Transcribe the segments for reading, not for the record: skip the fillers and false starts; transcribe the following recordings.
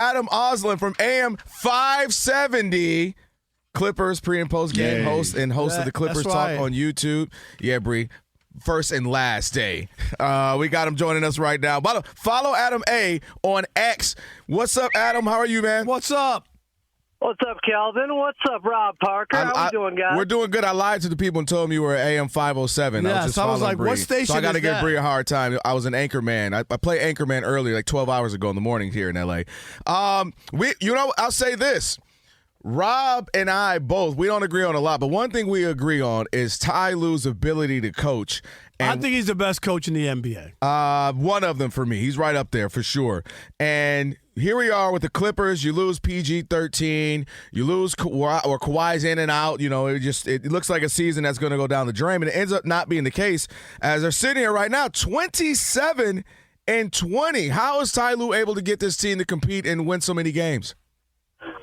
Adam Oslin from AM 570. Clippers pre- and post-game host and host of the Clippers Talk on YouTube. Yeah, Bree. First and last day. We got him joining us right now. Follow Adam A. on X. What's up, Adam? How are you, man? What's up? What's up, Kelvin? What's up, Rob Parker? How we doing, guys? We're doing good. I lied to the people and told them you were AM 507. Yeah, I was just I was like, Bree. what station So I got to is give that? Bree a hard time. I was an anchor man. I played anchor man earlier, like 12 hours ago in the morning here in L.A. I'll say this. Rob and I both, we don't agree on a lot, but one thing we agree on is Tyronn Lue's ability to coach. I think he's the best coach in the NBA. One of them for me. He's right up there for sure. And here we are with the Clippers. You lose PG-13. You lose Kawhi's in and out. You know, it looks like a season that's going to go down the drain, and it ends up not being the case. As they're sitting here right now, 27-20. How is Tyronn Lue able to get this team to compete and win so many games?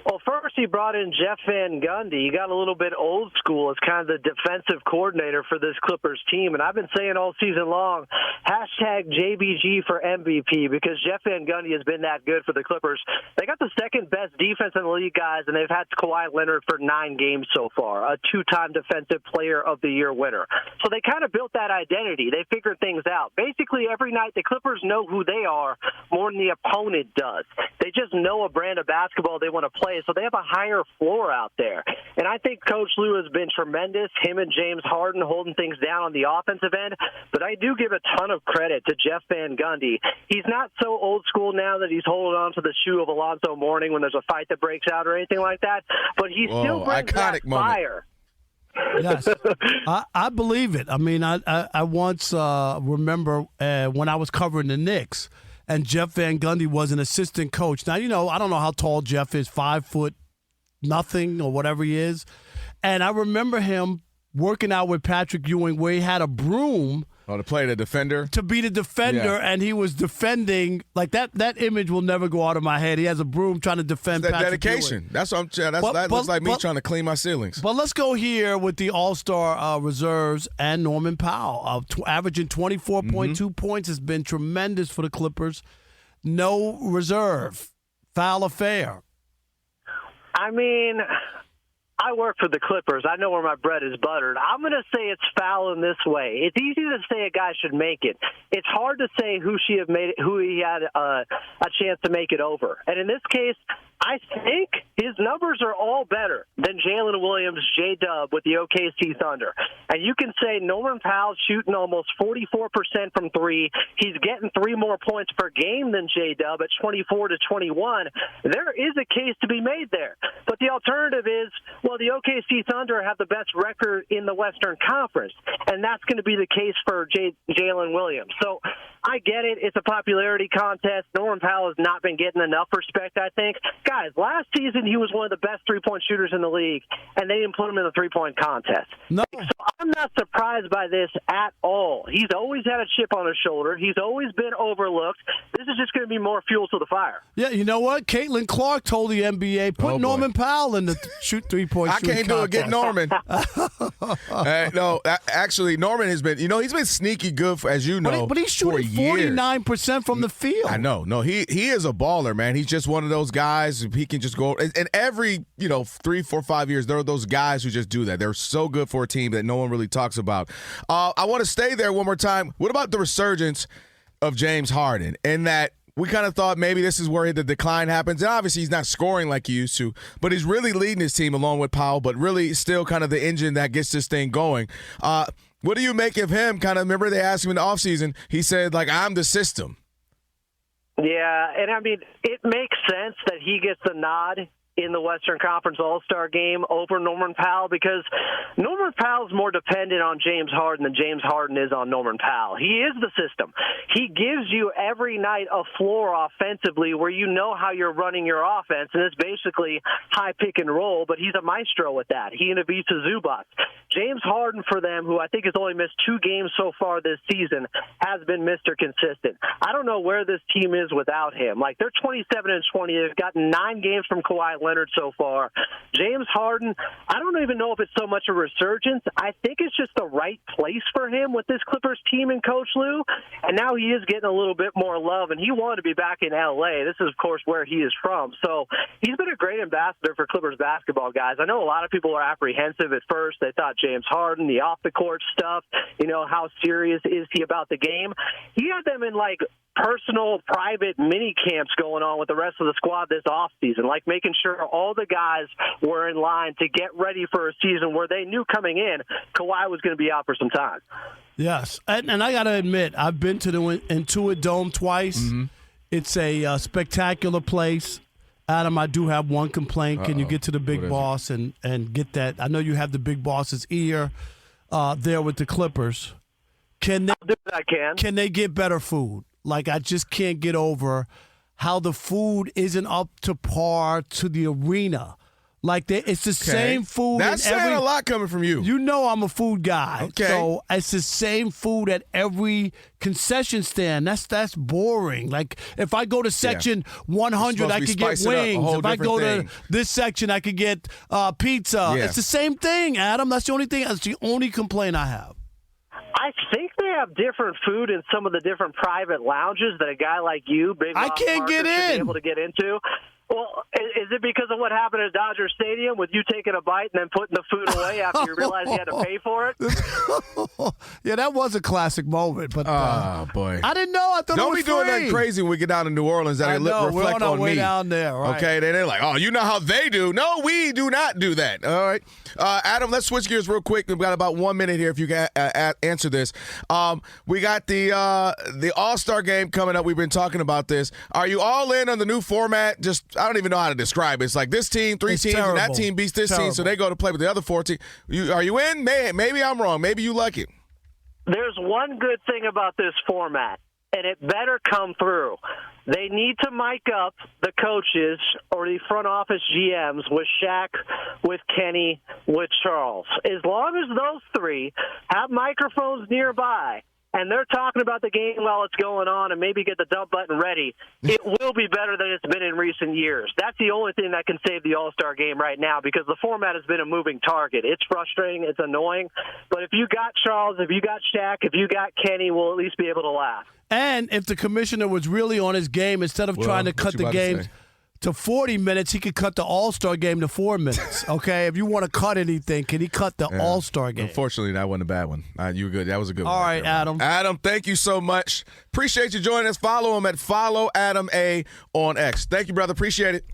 Well, first he brought in Jeff Van Gundy. He got a little bit old school as kind of the defensive coordinator for this Clippers team. And I've been saying all season long, #JBG for MVP, because Jeff Van Gundy has been that good for the Clippers. They got the second best defense in the league, guys, and they've had Kawhi Leonard for 9 games so far, a 2-time Defensive Player of the Year winner. So they kind of built that identity. They figured things out. Basically, every night the Clippers know who they are more than the opponent does. They just know a brand of basketball they want to play, so they have a higher floor out there. And I think Coach Lue has been tremendous, him and James Harden holding things down on the offensive end, but I do give a ton of credit to Jeff Van Gundy. He's not so old school now that he's holding on to the shoe of Alonzo Mourning when there's a fight that breaks out or anything like that, but he still brings that fire. Yes, I believe it. I mean, I once remember when I was covering the Knicks, and Jeff Van Gundy was an assistant coach. Now, you know, I don't know how tall Jeff is, 5'0" or whatever he is. And I remember him working out with Patrick Ewing where he had a broom. Oh, to play the defender? To be the defender, and he was defending. Like, that image will never go out of my head. He has a broom trying to defend Patrick dedication. Ewing. That's what I'm saying. That looks like me trying to clean my ceilings. But let's go here with the All-Star reserves and Norman Powell. Averaging 24.2 points has been tremendous for the Clippers. No reserve. Foul or fair? I mean, I work for the Clippers. I know where my bread is buttered. I'm going to say it's foul in this way. It's easy to say a guy should make it. It's hard to say who he had a chance to make it over. And in this case, I think his numbers are all better than Jalen Williams, J-Dub with the OKC Thunder. And you can say Norman Powell's shooting almost 44% from 3. He's getting 3 more points per game than J-Dub at 24-21. There is a case to be made there. But the alternative is, well, the OKC Thunder have the best record in the Western Conference, and that's going to be the case for Jalen Williams. So I get it. It's a popularity contest. Norman Powell has not been getting enough respect, I think. Guys, last season he was one of the best three-point shooters in the league, and they didn't put him in the three-point contest. No. So I'm not surprised by this at all. He's always had a chip on his shoulder. He's always been overlooked. This is just going to be more fuel to the fire. Yeah, you know what? Caitlin Clark told the NBA, put Norman Powell in the shoot three-point shooting I can't do it. Get Norman. No, actually, Norman has been, he's been sneaky good, as you know, but he's shooting 49% from the field. I know. No, he is a baller, man. He's just one of those guys. He can just go. And every, 3, 4, 5 years, there are those guys who just do that. They're so good for a team that no one really talks about. I want to stay there one more time. What about the resurgence of James Harden? And that we kind of thought maybe this is where the decline happens. And obviously he's not scoring like he used to, but he's really leading his team along with Powell, but really still kind of the engine that gets this thing going. What do you make of him? Kind of remember they asked him in the offseason, he said, I'm the system. Yeah, and I mean, it makes sense that he gets the nod in the Western Conference All-Star game over Norman Powell, because Norman Powell's more dependent on James Harden than James Harden is on Norman Powell. He is the system. He gives you every night a floor offensively where you know how you're running your offense, and it's basically high pick and roll, but he's a maestro with that. He and Ivica Zubac. James Harden for them, who I think has only missed 2 games so far this season, has been Mr. Consistent. I don't know where this team is without him. They're 27-20. They've gotten 9 games from Kawhi Leonard so far. James Harden, I don't even know if it's so much a resurgence. I think it's just the right place for him with this Clippers team and Coach Lue. And now he is getting a little bit more love, and he wanted to be back in L.A. This is, of course, where he is from. So he's been a great ambassador for Clippers basketball, guys. I know a lot of people are apprehensive at first. They thought James Harden, the off-the-court stuff, how serious is he about the game? He had them in, personal, private mini camps going on with the rest of the squad this offseason, making sure all the guys were in line to get ready for a season where they knew coming in Kawhi was going to be out for some time. Yes, and I got to admit, I've been to the Inuit Dome twice. Mm-hmm. It's a spectacular place. Adam, I do have one complaint. Can you get to the big boss and get that? I know you have the big boss's ear there with the Clippers. Can they get better food? I just can't get over how the food isn't up to par to the arena. It's the same food. That's saying a lot coming from you. You know I'm a food guy. Okay. So it's the same food at every concession stand. That's boring. If I go to section 100, I could get wings. If I go to this section, I could get pizza. Yeah. It's the same thing, Adam. That's the only thing. That's the only complaint I have. I think they have different food in some of the different private lounges that a guy like you, Big I can't get in. Should be able to get into. Well, is it because of what happened at Dodger Stadium with you taking a bite and then putting the food away after you realized you had to pay for it? Yeah, that was a classic moment. But boy, I didn't know. I thought don't it was be doing free. that crazy when we get down to New Orleans. That reflect we're on our way me. Down there, right? Okay, they're like, oh, you know how they do. No, we do not do that. All right, Adam, let's switch gears real quick. We've got about 1 minute here. If you can answer this, we got the All-Star game coming up. We've been talking about this. Are you all in on the new format? I don't even know how to describe it. It's like this team, three teams, and that team beats this team, so they go to play with the other 4 teams. Are you in? Maybe I'm wrong. Maybe you like it. There's one good thing about this format, and it better come through. They need to mic up the coaches or the front office GMs with Shaq, with Kenny, with Charles. As long as those 3 have microphones nearby, and they're talking about the game while it's going on and maybe get the dump button ready, it will be better than it's been in recent years. That's the only thing that can save the All-Star game right now because the format has been a moving target. It's frustrating. It's annoying. But if you got Charles, if you got Shaq, if you got Kenny, we'll at least be able to laugh. And if the commissioner was really on his game, instead of trying to cut the game to 40 minutes, he could cut the All-Star game to 4 minutes. Okay, if you want to cut anything, can he cut the All-Star game? Unfortunately, that wasn't a bad one. You were good. That was a good one. All right, Adam. Adam, thank you so much. Appreciate you joining us. Follow him at Follow Adam A on X. Thank you, brother. Appreciate it.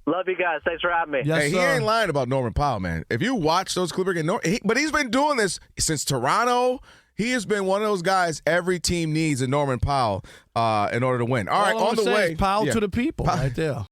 Love you guys. Thanks for having me. Yes, he ain't lying about Norman Powell, man. If you watch those Clipper games, but he's been doing this since Toronto. He has been one of those guys every team needs a Norman Powell in order to win. All right, on the way. Powell to the people right there.